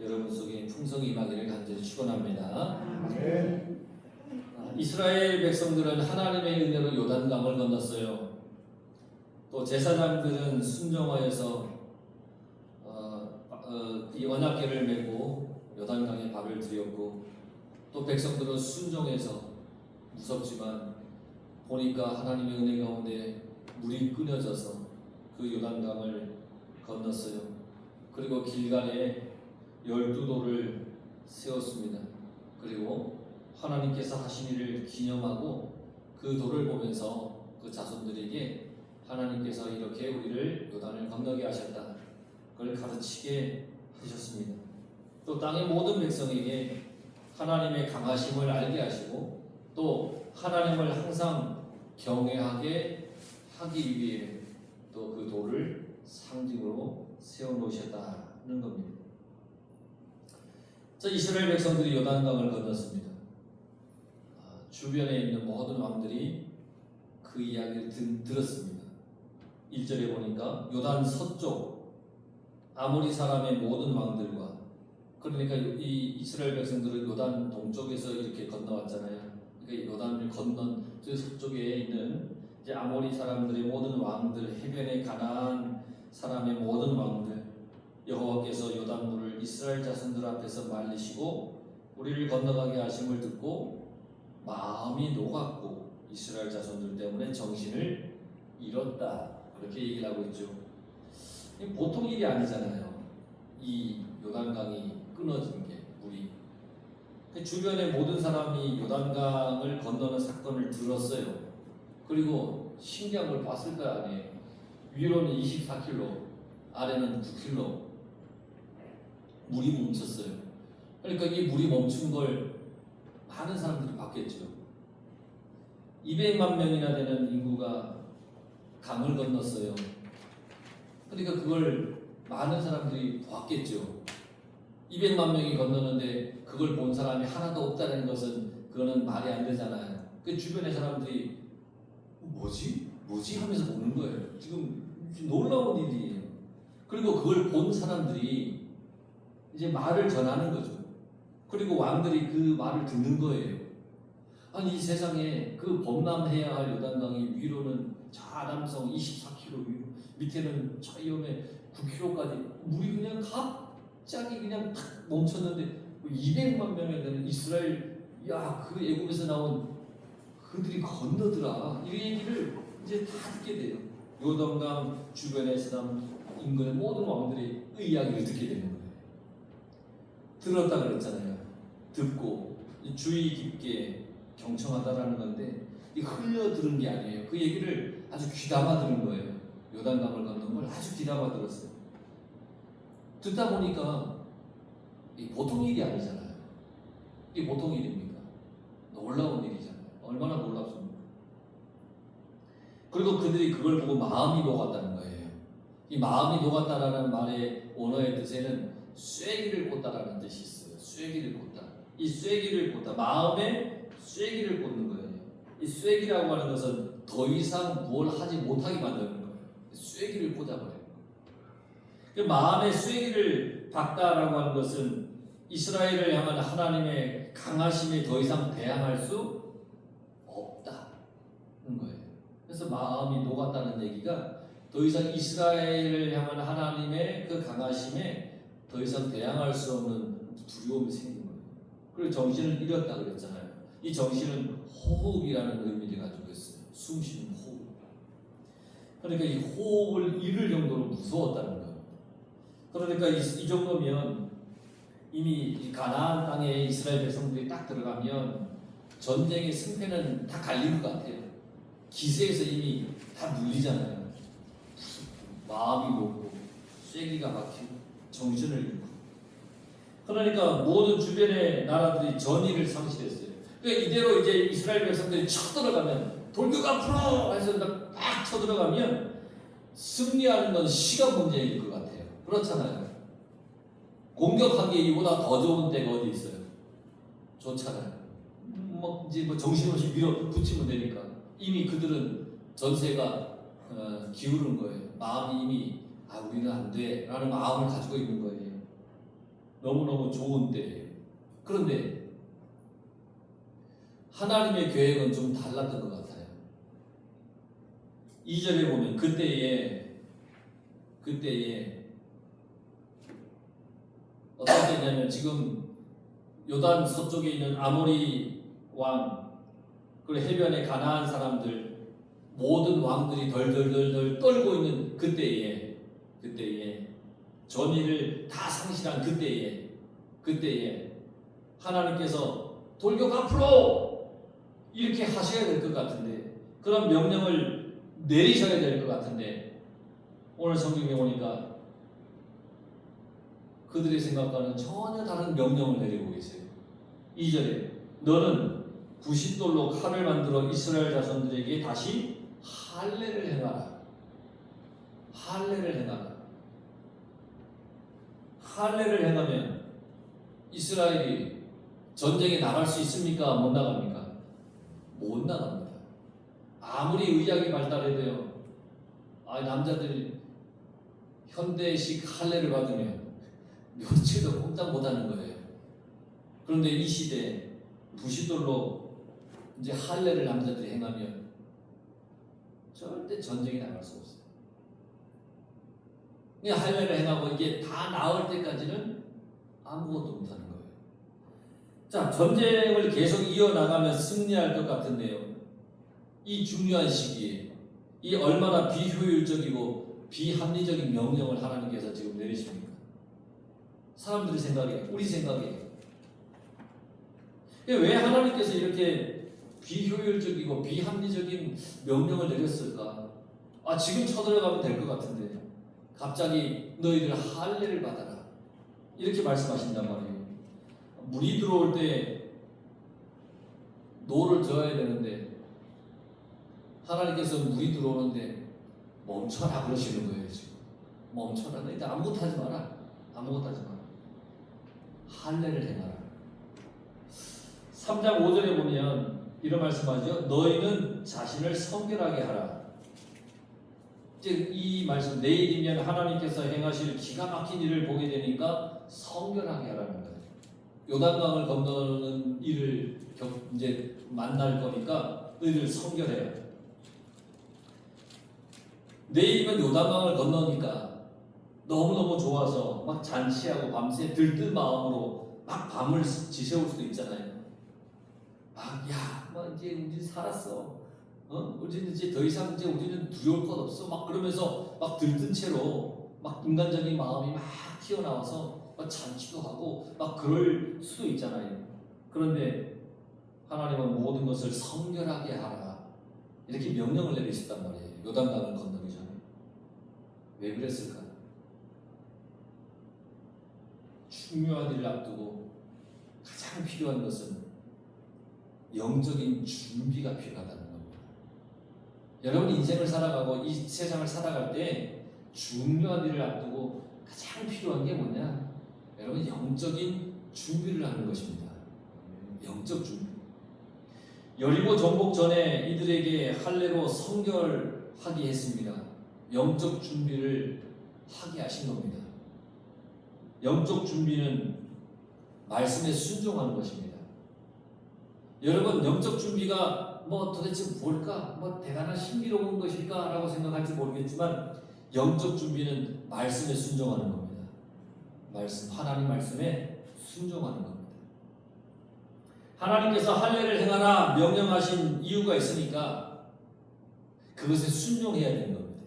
여러분 속에 풍성이 임하기를 간절히 축원합니다. 네. 이스라엘 백성들은 하나님의 은혜로 요단강을 건넜어요. 또 제사장들은 순종하여서 이 언약궤를 메고 요단강에 발을 들였고, 또 백성들은 순종해서 무섭지만 보니까 하나님의 은혜 가운데 물이 끊어져서 그 요단강을 건넜어요. 그리고 길갈에 12돌을 세웠습니다. 그리고 하나님께서 하신 일을 기념하고 그 돌을 보면서 그 자손들에게 하나님께서 이렇게 우리를 요단을 건너게 하셨다, 그걸 가르치게 하셨습니다. 또 땅의 모든 백성에게 하나님의 강하심을 알게 하시고, 또 하나님을 항상 경외하게 하기 위해 또 그 돌을 상징으로 세워놓으셨다는 겁니다. 자, 이스라엘 백성들이 요단강을 건넜습니다. 주변에 있는 모든 왕들이 그 이야기를 들었습니다. 1절에 보니까 요단 서쪽 아모리 사람의 모든 왕들과, 그러니까 이 이스라엘 백성들은 요단 동쪽에서 이렇게 건너왔잖아요. 그러니까 요단을 건넌 저 서쪽에 있는 이제 아모리 사람들의 모든 왕들, 해변에 가나안 사람의 모든 왕들, 여호와께서 요단물을 이스라엘 자손들 앞에서 말리시고 우리를 건너가게 하심을 듣고 마음이 녹았고 이스라엘 자손들 때문에 정신을 잃었다, 그렇게 얘기를 하고 있죠. 보통 일이 아니잖아요. 이 요단강이 끊어진 게, 물이. 주변의 모든 사람이 요단강을 건너는 사건을 들었어요. 그리고 신기한 걸 봤을 거 아니에요. 위로는 24km, 아래는 9km 물이 멈췄어요. 그러니까 이 물이 멈춘 걸 많은 사람들이 봤겠죠. 200만 명이나 되는 인구가 강을 건넜어요. 그러니까 그걸 많은 사람들이 봤겠죠. 200만 명이 건너는데 그걸 본 사람이 하나도 없다는 것은 그거는 말이 안 되잖아요. 그 주변의 사람들이 뭐지 하면서 보는 거예요. 지금 놀라운 일이에요. 그리고 그걸 본 사람들이 이제 말을 전하는 거죠. 그리고 왕들이 그 말을 듣는 거예요. 아니, 이 세상에 그 범람해야 할 요단강이 위로는 저 아람성 24km 위로, 밑에는 저 위험에 9km까지 물이 그냥 갑자기 그냥 탁 멈췄는데 200만 명에 되는 이스라엘, 그 애굽에서 나온 그들이 건너더라, 이 얘기를 이제 다 듣게 돼요. 요단강 주변에 사람 인근의 모든 왕들이 이 이야기를 듣게 되는 거예요. 들었다 그랬잖아요. 듣고 주의 깊게 경청하다라는 건데, 이 흘려 들은 게 아니에요. 그 얘기를 아주 귀담아 들은 거예요. 요단강을 건넌 걸 아주 귀담아 들었어요. 듣다 보니까 이 보통 일이 아니잖아요. 이 보통 일입니까? 놀라운 일이잖아요. 얼마나 놀랍습니까? 그리고 그들이 그걸 보고 마음이 녹았다는 거예요. 이 마음이 녹았다라는 말의 원어의 뜻에는 쐐기를 꽂다라는 뜻이 있어요. 쐐기를 꽂다. 이 쐐기를 꽂다, 마음에 쐐기를 꽂는 거예요. 이 쐐기라고 하는 것은 더 이상 뭘 하지 못하게 만드는 거예요. 쐐기를 꽂아버려요. 그 마음에 쐐기를 박다라고 하는 것은 이스라엘을 향한 하나님의 강하심에 더 이상 대항할 수 없다는 거예요. 그래서 마음이 녹았다는 얘기가 더 이상 이스라엘을 향한 하나님의 그 강하심에 더 이상 대항할 수 없는 두려움이 생긴 거예요. 그리고 정신을 잃었다 그랬잖아요. 이 정신은 호흡이라는 의미를 가지고 있어요. 숨 쉬는 호흡. 그러니까 이 호흡을 잃을 정도로 무서웠다는 거예요. 그러니까 이 정도면 이미 가나안 땅에 이스라엘 백성들이 딱 들어가면 전쟁의 승패는 다 갈린 것 같아요. 기세에서 이미 다 물리잖아요. 마음이 녹고 쐐기가 막히고 정신을 잃고. 그러니까 모든 주변의 나라들이 전의를 상실했어요. 그러니까 이대로 이제 이스라엘 백성들이 쳐들어가면, 돌격 앞으로 해서 딱 쳐들어가면 승리하는 건 시간 문제일 것 같아요. 그렇잖아요. 공격하기에 이보다 더 좋은 때가 어디 있어요? 좋잖아요. 이제 정신없이 밀어붙이면 되니까. 이미 그들은 전세가 기울은 거예요. 마음이 이미 우리는 안 돼 라는 마음을 가지고 있는 거예요. 너무너무 좋은 때예요. 그런데 하나님의 계획은 좀 달랐던 것 같아요. 2절에 보면 그때에 어떤 때냐면 지금 요단 서쪽에 있는 아모리 왕, 그리고 해변에 가나안 사람들, 모든 왕들이 덜덜덜덜 떨고 있는 그때에 전의를 다 상실한 그때에 하나님께서 돌격 앞으로 이렇게 하셔야 될 것 같은데, 그런 명령을 내리셔야 될 것 같은데, 오늘 성경에 보니까 그들의 생각과는 전혀 다른 명령을 내리고 계세요. 2절에 너는 부싯돌로 칼을 만들어 이스라엘 자손들에게 다시 할례를 행하라. 할례를 행하라. 할례를 행하면 이스라엘이 전쟁에 나갈 수 있습니까? 못 나갑니까? 못 나갑니다. 아무리 의학이 발달해도요, 남자들이 현대식 할례를 받으면 며칠도 꼼짝 못하는 거예요. 그런데 이 시대에 부싯돌로 이제 할례를 남자들이 행하면 절대 전쟁이 나갈 수 없어요. 그냥 할례를 행하고 이게 다 나을 때까지는 아무것도 못하는 거예요. 자, 전쟁을 계속 이어나가면 승리할 것 같은데요, 이 중요한 시기에 이 얼마나 비효율적이고 비합리적인 명령을 하나님께서 지금 내리십니까? 사람들의 생각에, 우리 생각에 왜 하나님께서 이렇게 비효율적이고 비합리적인 명령을 내렸을까? 지금 쳐들어가면 될 것 같은데 갑자기 너희들 할례를 받아라 이렇게 말씀하신단 말이에요. 물이 들어올 때 노를 저어야 되는데 하나님께서 물이 들어오는데 멈춰라 그러시는 거예요. 지금 멈춰라. 너희들 아무것도 하지 마라. 아무것도 하지 마라. 할례를 행하라. 3장 5절에 보면 이런 말씀하죠. 너희는 자신을 성결하게 하라. 이제 이 말씀, 내일이면 하나님께서 행하실 기가 막힌 일을 보게 되니까 성결하게 하라는 거예요. 요단강을 건너는 일을 이제 만날 거니까 너희들 성결해라. 내일이면 요단강을 건너니까 너무너무 좋아서 막 잔치하고 밤새 들뜬 마음으로 막 밤을 지새울 수도 있잖아요. 이제 우리 살았어. 우리는 이제 더 이상 이제 우리는 두려울 것 없어. 막 그러면서 막 들뜬 채로 막 인간적인 마음이 막 튀어나와서 막 잔치도 하고 막 그럴 수도 있잖아요. 그런데 하나님은 모든 것을 성결하게 하라 이렇게 명령을 내리셨단 말이에요. 요단강을 건너기 전에. 왜 그랬을까? 중요한 일을 앞두고 가장 필요한 것은 영적인 준비가 필요하다는 겁니다. 여러분 인생을 살아가고 이 세상을 살아갈 때 중요한 일을 앞두고 가장 필요한 게 뭐냐? 여러분 영적인 준비를 하는 것입니다. 영적 준비. 여리고 정복 전에 이들에게 할례로 성결하게 했습니다. 영적 준비를 하게 하신 겁니다. 영적 준비는 말씀에 순종하는 것입니다. 여러분 영적 준비가 도대체 뭘까? 대단한 신비로운 것일까? 라고 생각할지 모르겠지만 영적 준비는 말씀에 순종하는 겁니다. 하나님 말씀에 순종하는 겁니다. 하나님께서 할례를 행하라 명령하신 이유가 있으니까 그것에 순종해야 되는 겁니다.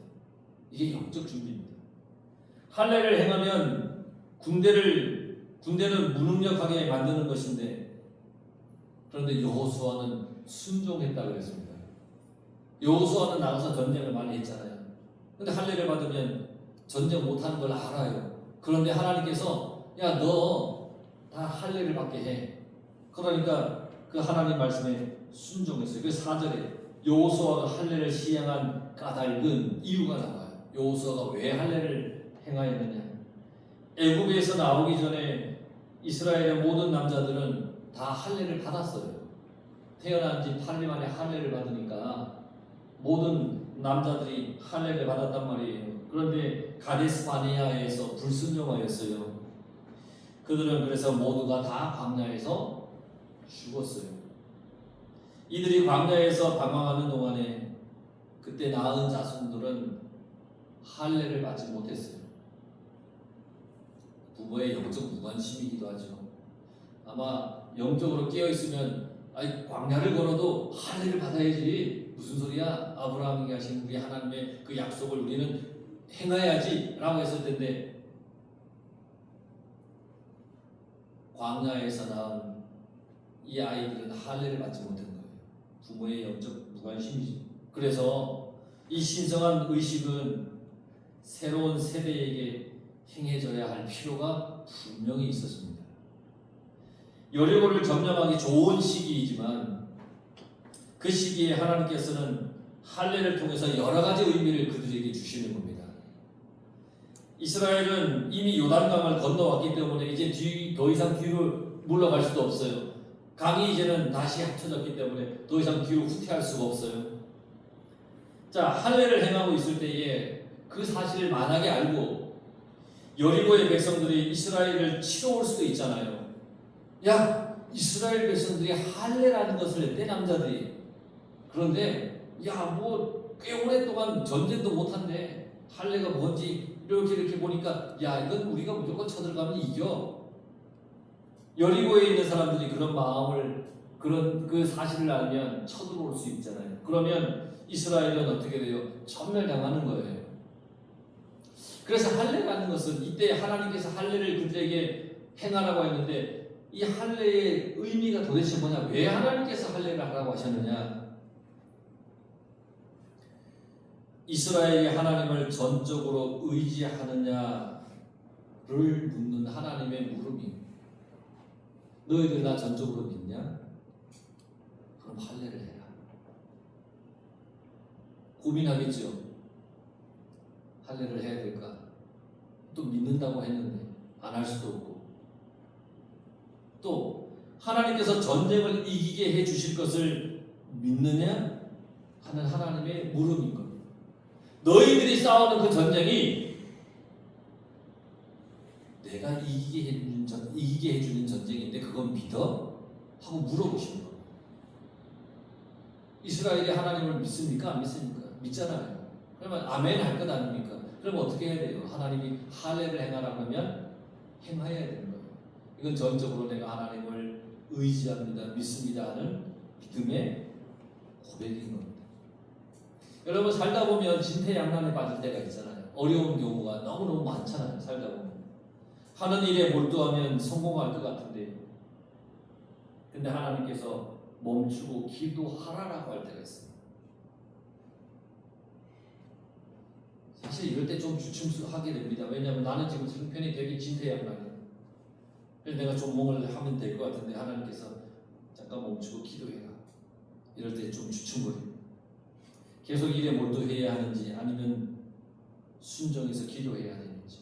이게 영적 준비입니다. 할례를 행하면 군대는 무능력하게 만드는 것인데, 그런데 여호수아는 순종했다고 그랬습니다. 여호수아는 나가서 전쟁을 많이 했잖아요. 근데 할례를 받으면 전쟁 못하는 걸 알아요. 그런데 하나님께서 너 다 할례를 받게 해. 그러니까 그 하나님 말씀에 순종했어요. 그 4절에 여호수아가 할례를 시행한 까닭은 이유가 나와요. 여호수아가 왜 할례를 행하였느냐? 애굽에서 나오기 전에 이스라엘의 모든 남자들은 다 할례를 받았어요. 태어난 지 8일 만에 할례를 받으니까 모든 남자들이 할례를 받았단 말이에요. 그런데 가데스 바네아에서 불순종하였어요. 그들은 그래서 모두가 다 광야에서 죽었어요. 이들이 광야에서 방황하는 동안에 그때 낳은 자손들은 할례를 받지 못했어요. 부모의 영적 무관심이기도 하죠. 아마 영적으로 깨어있으면 광야를 걸어도 할례를 받아야지, 무슨 소리야, 아브라함이 하신 우리 하나님의 그 약속을 우리는 행해야지 라고 했을 텐데, 광야에서 낳은 이 아이들은 할례를 받지 못한 거예요. 부모의 영적 무관심이죠. 그래서 이 신성한 의식은 새로운 세대에게 행해져야 할 필요가 분명히 있었습니다. 여리고를 점령하기 좋은 시기이지만 그 시기에 하나님께서는 할례를 통해서 여러 가지 의미를 그들에게 주시는 겁니다. 이스라엘은 이미 요단강을 건너왔기 때문에 이제 더 이상 뒤로 물러갈 수도 없어요. 강이 이제는 다시 합쳐졌기 때문에 더 이상 뒤로 후퇴할 수가 없어요. 자, 할례를 행하고 있을 때에 그 사실을 만약에 알고 여리고의 백성들이 이스라엘을 치러 올 수도 있잖아요. 야, 이스라엘 백성들이 할례라는 것을 했대, 남자들이. 그런데 야, 뭐 꽤 오랫동안 전쟁도 못한대. 할례가 뭔지 이렇게 보니까 야, 이건 우리가 무조건 쳐들어가면 이겨. 여리고에 있는 사람들이 그런 마음을, 그런 그 사실을 알면 쳐들어올 수 있잖아요. 그러면 이스라엘은 어떻게 돼요? 전멸당하는 거예요. 그래서 할례라는 것은 이때 하나님께서 할례를 그들에게 행하라고 했는데 이 할례의 의미가 도대체 뭐냐? 왜 하나님께서 할례를 하라고 하셨느냐? 이스라엘이 하나님을 전적으로 의지하느냐를 묻는 하나님의 물음이, 너희들 나 전적으로 믿냐? 그럼 할례를 해라. 고민하겠죠. 할례를 해야 될까? 또 믿는다고 했는데 안 할 수도 없고, 또 하나님께서 전쟁을 이기게 해 주실 것을 믿느냐 하는 하나님의 물음인 겁니다. 너희들이 싸우는 그 전쟁이 내가 이기게 해주는 전쟁인데 그건 믿어? 하고 물어보시는 겁니다. 이스라엘이 하나님을 믿습니까? 안 믿습니까? 믿잖아요. 그러면 아멘 할 것 아닙니까? 그럼 어떻게 해야 돼요? 하나님이 할례를 행하라고 하면 행해야 되는 거예요. 이건 전적으로 내가 하나님을 의지합니다, 믿습니다 하는 믿음의 고백인 겁니다. 여러분, 살다 보면 진퇴양난에 빠질 때가 있잖아요. 어려운 경우가 너무너무 많잖아요. 살다 보면 하는 일에 몰두하면 성공할 것 같은데, 근데 하나님께서 멈추고 기도하라라고 할 때가 있습니다. 사실 이럴 때 좀 주춤하게 됩니다. 왜냐하면 나는 지금 형편이 되게 진퇴양난이에요. 그래서 내가 조몽을 하면 될 것 같은데 하나님께서 잠깐 멈추고 기도해라. 이럴 때 좀 주춤거려요. 계속 일에 몰두해야 하는지 아니면 순종해서 기도해야 되는지.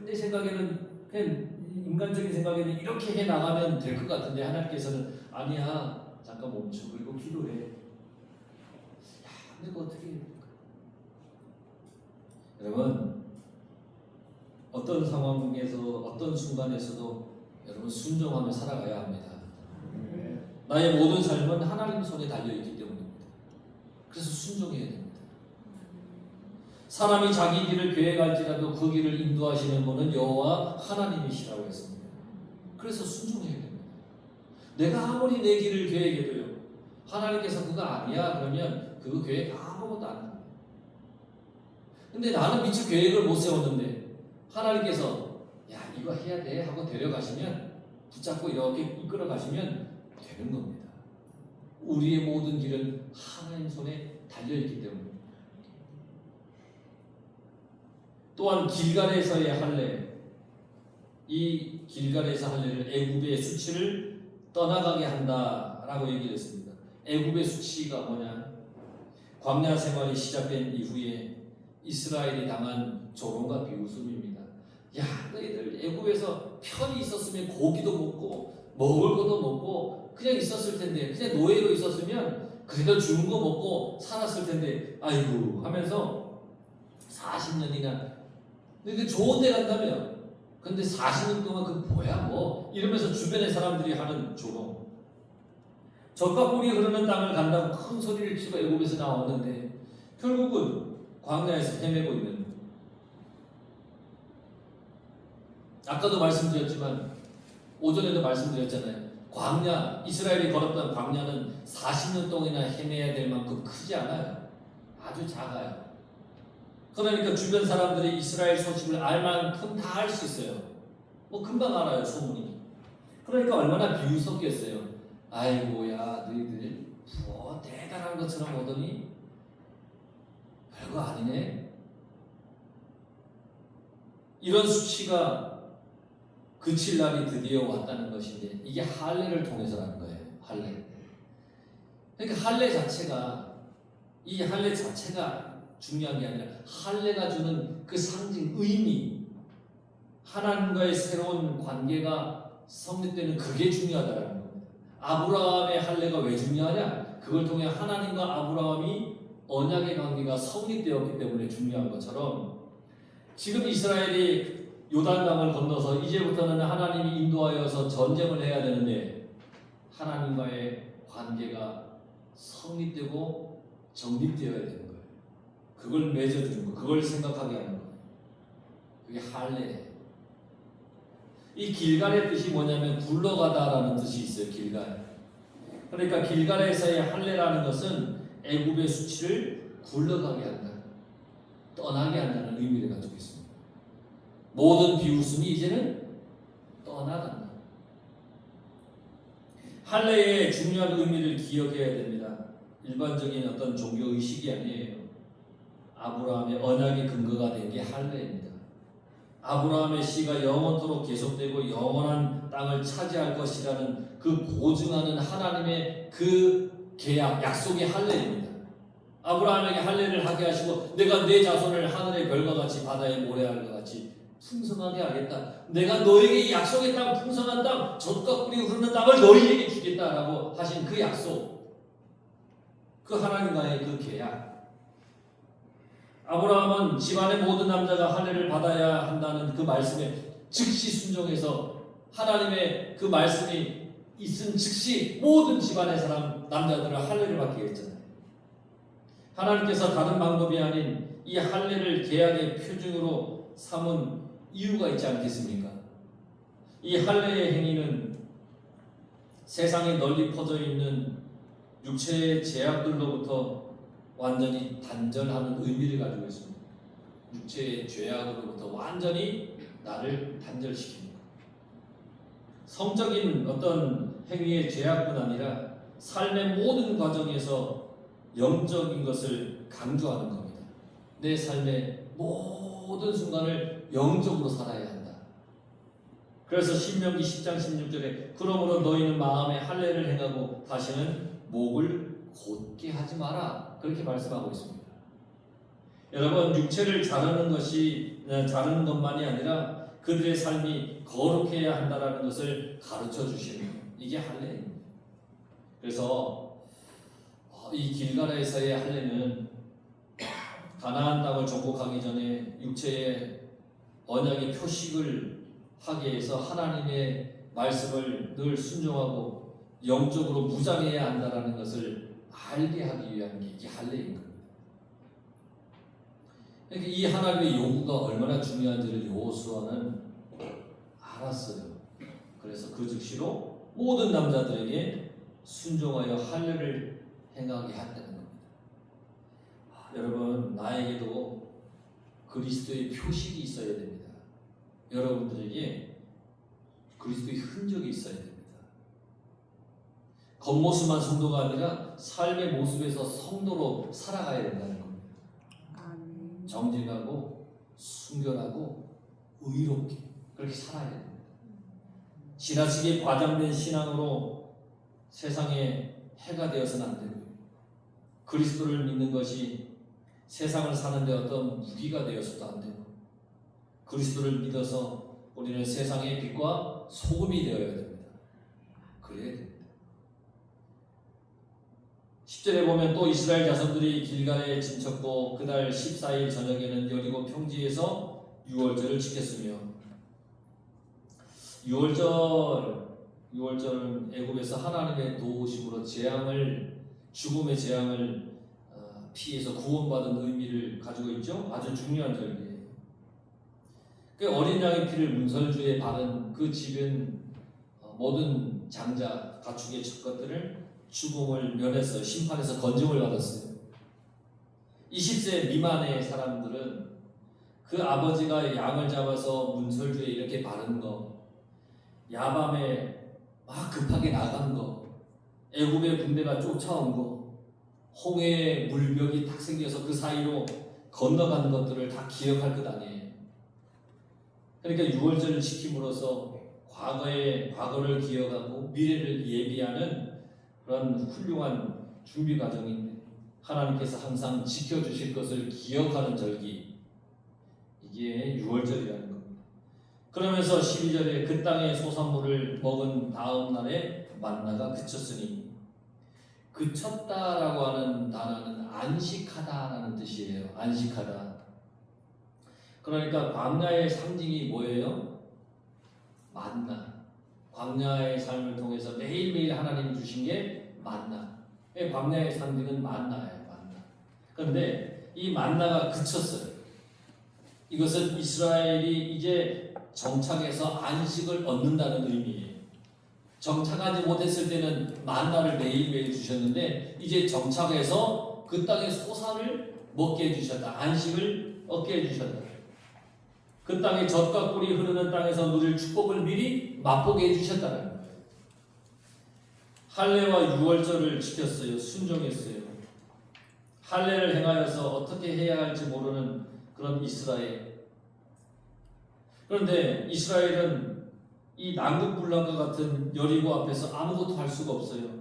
내 생각에는, 그냥 인간적인 생각에는 이렇게 해 나가면 될 것 같은데 하나님께서는 아니야, 잠깐 멈추고 그리고 기도해. 근데 그거 어떻게 해야 될까? 여러분, 어떤 상황에서 어떤 순간에서도 여러분 순종하며 살아가야 합니다. 나의 모든 삶은 하나님 손에 달려있기 때문입니다. 그래서 순종해야 됩니다. 사람이 자기 길을 계획할지라도 그 길을 인도하시는 분은 여호와 하나님이시라고 했습니다. 그래서 순종해야 됩니다. 내가 아무리 내 길을 계획해도요, 하나님께서 그거 아니야 그러면 그 계획 아무것도 안 합니다. 근데 나는 미처 계획을 못 세웠는데 하나님께서 야, 이거 해야 돼 하고 데려가시면, 붙잡고 이렇게 이끌어 가시면 되는 겁니다. 우리의 모든 길은 하나님 손에 달려있기 때문입니다. 또한 길갈에서의 할례, 이 길갈에서 할례를 애굽의 수치를 떠나가게 한다라고 얘기를 했습니다. 애굽의 수치가 뭐냐? 광야 생활이 시작된 이후에 이스라엘이 당한 조롱과 비웃음입니다. 야, 너희들 애굽에서 편히 있었으면 고기도 먹고 먹을 것도 먹고 그냥 있었을 텐데, 그냥 노예로 있었으면 그래도 주는 거 먹고 살았을 텐데, 아이고 하면서 40년이나 근데 좋은 데 간다며 근데 40년 동안 그 뭐야 뭐 이러면서 주변의 사람들이 하는 조롱. 젖과 꿀이 흐르는 땅을 간다고 큰 소리를 치고 애굽에서 나왔는데 결국은 광야에서 헤매고 있는. 아까도 말씀드렸지만 오전에도 말씀드렸잖아요. 광야, 이스라엘이 걸었던 광야는 40년 동안이나 헤매야 될 만큼 크지 않아요. 아주 작아요. 그러니까 주변 사람들이 이스라엘 소식을 알 만큼 다 알 수 있어요. 뭐 금방 알아요, 소문이. 그러니까 얼마나 비웃었겠어요. 아이고야, 너희들 뭐 대단한 것처럼 오더니 별거 아니네. 이런 수치가 그칠 날이 드디어 왔다는 것인데 이게 할례를 통해서라는 거예요. 할례. 그러니까 할례 자체가 이 할례 자체가 중요한 게 아니라 할례가 주는 그 상징 의미, 하나님과의 새로운 관계가 성립되는 그게 중요하다는 겁니다. 아브라함의 할례가 왜 중요하냐? 그걸 통해 하나님과 아브라함이 언약의 관계가 성립되었기 때문에 중요한 것처럼 지금 이스라엘이 요단강을 건너서 이제부터는 하나님이 인도하여서 전쟁을 해야 되는데 하나님과의 관계가 성립되고 정립되어야 되는 거예요. 그걸 맺어주는 거, 그걸 생각하게 하는 거예요. 그게 할례예요. 이 길갈의 뜻이 뭐냐면 굴러가다라는 뜻이 있어요. 길갈. 그러니까 길갈에서의 할례라는 것은 애굽의 수치를 굴러가게 한다, 떠나게 한다는 의미를 가지고 있습니다. 모든 비웃음이 이제는 떠나간다. 할례의 중요한 의미를 기억해야 됩니다. 일반적인 어떤 종교 의식이 아니에요. 아브라함의 언약의 근거가 된 게 할례입니다. 아브라함의 씨가 영원토록 계속되고 영원한 땅을 차지할 것이라는 그 보증하는 하나님의 그 계약, 약속의 할례입니다. 아브라함에게 할례를 하게 하시고 내가 내 자손을 하늘의 별과 같이 바다의 모래알과 같이 풍성하게 하겠다. 내가 너에게 약속의 땅, 풍성한 땅, 젖과 꿀이 흐르는 땅을 너희에게 주겠다라고 하신 그 약속, 그 하나님과의 그 계약. 아브라함은 집안의 모든 남자가 할례를 받아야 한다는 그 말씀에 즉시 순종해서 하나님의 그 말씀이 있은 즉시 모든 집안의 사람, 남자들은 할례를 받게 했잖아요. 하나님께서 다른 방법이 아닌 이 할례를 계약의 표준으로 삼은 이유가 있지 않겠습니까? 이 할례의 행위는 세상에 널리 퍼져 있는 육체의 제약들로부터 완전히 단절하는 의미를 가지고 있습니다. 육체의 죄악으로부터 완전히 나를 단절시킵니다. 성적인 어떤 행위의 죄악뿐 아니라 삶의 모든 과정에서 영적인 것을 강조하는 겁니다. 내 삶의 모든 순간을 영적으로 살아야 한다. 그래서 신명기 10장 16절에 그러므로 너희는 마음에 할례를 행하고 다시는 목을 곧게 하지 마라. 그렇게 말씀하고 있습니다. 여러분, 육체를 자르는 것만이 아니라 그들의 삶이 거룩해야 한다는 것을 가르쳐 주시는 거예요. 이게 할례입니다. 그래서 이 길갈에서의 할례는 가나안 땅을 정복하기 전에 육체의 언약의 표식을 하게 해서 하나님의 말씀을 늘 순종하고 영적으로 무장해야 한다는 것을 알게 하기 위한 게 이게 할례인 겁니다. 그러니까 이 하나님의 요구가 얼마나 중요한지를 여호수아는 알았어요. 그래서 그 즉시로 모든 남자들에게 순종하여 할례를 행하게 한다는 겁니다. 여러분, 나에게도 그리스도의 표식이 있어야 됩니다. 여러분들에게 그리스도의 흔적이 있어야 됩니다. 겉모습만 성도가 아니라 삶의 모습에서 성도로 살아가야 된다는 겁니다. 정직하고 순결하고 의롭게 그렇게 살아야 됩니다. 지나치게 과장된 신앙으로 세상에 해가 되어서는 안 되고요. 그리스도를 믿는 것이 세상을 사는데 어떤 무기가 되어서도 안 되고, 그리스도를 믿어서 우리는 세상의 빛과 소금이 되어야 됩니다. 그래야 됩니다. 10절에 보면 또 이스라엘 자손들이 길갈에 진쳤고 그달 14일 저녁에는 여리고 평지에서 유월절을 지켰으며 유월절은 애굽에서 하나님의 도우심으로 죽음의 재앙을 피해서 구원받은 의미를 가지고 있죠. 아주 중요한 절기예요. 그 어린 양의 피를 문설주에 바른 그 집은 모든 장자, 가축의 것들을 죽음을 면해서 심판에서 건짐을 받았어요. 20세 미만의 사람들은 그 아버지가 양을 잡아서 문설주에 이렇게 바른 거, 야밤에 막 급하게 나간 거, 애굽의 군대가 쫓아온 거, 홍해의 물벽이 딱 생겨서 그 사이로 건너가는 것들을 다 기억할 것 아니에요. 그러니까 유월절을 지킴으로써 과거를 기억하고 미래를 예비하는 그런 훌륭한 준비 과정인데, 하나님께서 항상 지켜주실 것을 기억하는 절기, 이게 유월절이라는 겁니다. 그러면서 12절에 그 땅의 소산물을 먹은 다음 날에 만나가 그쳤으니, 그쳤다라고 하는 단어는 안식하다라는 뜻이에요. 안식하다. 그러니까 광야의 상징이 뭐예요? 만나. 광야의 삶을 통해서 매일매일 하나님이 주신 게 만나. 광야의 상징은 만나예요. 만나. 그런데 이 만나가 그쳤어요. 이것은 이스라엘이 이제 정착해서 안식을 얻는다는 의미예요. 정착하지 못했을 때는 만나를 매일매일 주셨는데, 이제 정착해서 그 땅의 소산을 먹게 해주셨다. 안식을 얻게 해주셨다. 그 땅에 젖과 꿀이 흐르는 땅에서 누릴 축복을 미리 맛보게 해주셨다는 거예요. 할례와 유월절을 지켰어요. 순종했어요. 할례를 행하여서 어떻게 해야 할지 모르는 그런 이스라엘. 그런데 이스라엘은 이 난국불락과 같은 여리고 앞에서 아무것도 할 수가 없어요.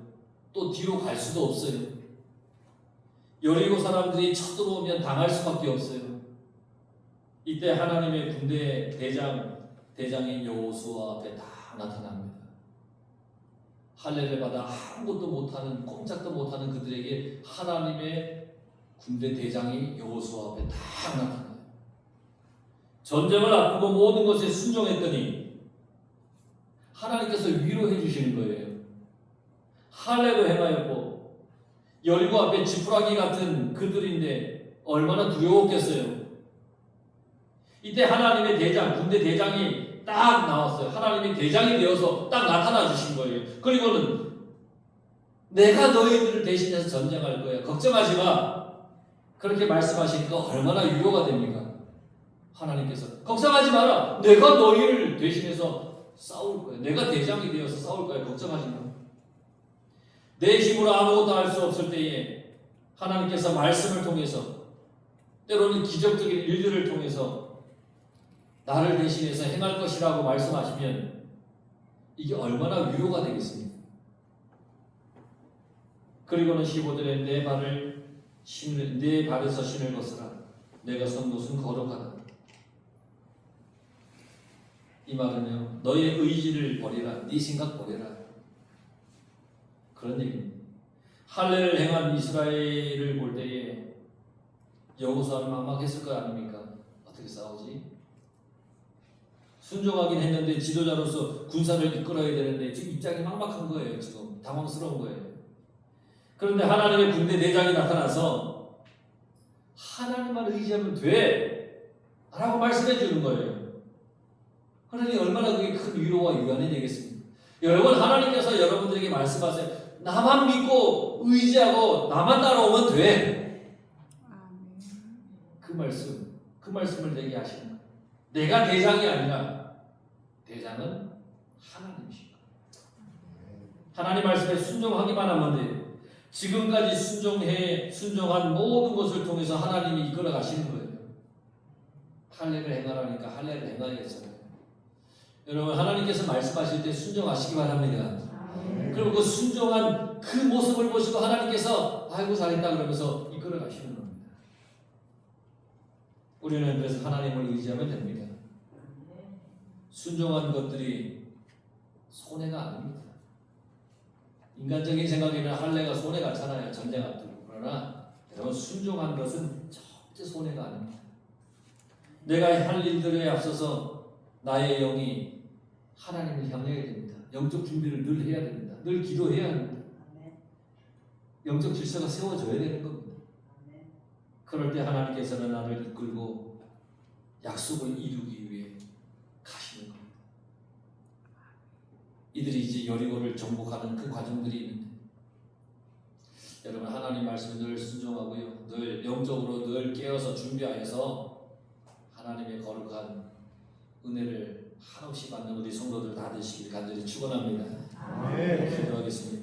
또 뒤로 갈 수도 없어요. 여리고 사람들이 쳐들어오면 당할 수밖에 없어요. 이때 하나님의 군대 대장인 여호수아 앞에 다 나타납니다. 할례를 받아 아무것도 못하는, 꼼짝도 못하는 그들에게 하나님의 군대 대장이 여호수아 앞에 다 나타나요. 전쟁을 앞두고 모든 것에 순종했더니 하나님께서 위로해 주시는 거예요. 할례도 행하였고 여리고 앞에 지푸라기 같은 그들인데 얼마나 두려웠겠어요. 이때 하나님의 대장, 군대 대장이 딱 나왔어요. 하나님의 대장이 되어서 딱 나타나 주신 거예요. 그리고는 내가 너희들을 대신해서 전쟁할 거야. 걱정하지 마. 그렇게 말씀하시니까 얼마나 위로가 됩니까? 하나님께서 걱정하지 마라. 내가 너희를 대신해서 싸울 거야. 내가 대장이 되어서 싸울 거야. 걱정하지 마. 내 힘으로 아무것도 할 수 없을 때에 하나님께서 말씀을 통해서, 때로는 기적적인 일들을 통해서 나를 대신해서 행할 것이라고 말씀하시면 이게 얼마나 위로가 되겠습니까? 그리고는 15절에 내 발에서 신을 벗으라. 내가 선 곳은 거룩하다. 이 말은요, 너의 의지를 버리라. 네 생각 버리라. 그런 얘기입니다. 할례를 행한 이스라엘을 볼 때에 여호수아는 막막했을 거 아닙니까? 어떻게 싸우지? 순종하긴 했는데 지도자로서 군사를 이끌어야 되는데 지금 입장이 막막한 거예요. 지금 당황스러운 거예요. 그런데 하나님의 군대 대장이 나타나서 하나님만 의지하면 돼 라고 말씀해 주는 거예요. 그러니 얼마나 그게 큰 위로와 위안이 되겠습니까? 여러분, 하나님께서 여러분들에게 말씀하세요. 나만 믿고 의지하고 나만 따라오면 돼. 그 말씀을 내게 하시는 거예요. 내가 대장이 아니라 대장은 하나님이십니다. 하나님 말씀에 순종하기만 하면 돼요. 지금까지 순종한 모든 것을 통해서 하나님이 이끌어 가시는 거예요. 할례를 행하라니까 할례를 행하겠잖아요. 여러분, 하나님께서 말씀하실 때 순종하시기 바랍니다. 그리고 그 순종한 그 모습을 보시고 하나님께서 아이고 잘했다 그러면서 이끌어 가시는 겁니다. 우리는 그래서 하나님을 의지하면 됩니다. 순종한 것들이 손해가 아닙니다. 인간적인 생각에는 할례가 손해 같잖아요. 전쟁 앞두고. 그러나 여러분, 순종한 것은 절대 손해가 아닙니다. 내가 할 일들에 앞서서 나의 영이 하나님을 향해야 됩니다. 영적 준비를 늘 해야 됩니다. 늘 기도해야 합니다. 영적 질서가 세워져야 되는 겁니다. 그럴 때 하나님께서는 나를 이끌고 약속을 이루기 위해 가시는 겁니다. 이들이 이제 여리고를 정복하는 그 과정들이 있는데, 여러분 하나님 말씀에 늘 순종하고요, 늘 영적으로 늘 깨어서 준비하여서 하나님의 거룩한 은혜를 한없이 받는 우리 성도들 다 되시길 간절히 축원합니다. 기도하겠습니다.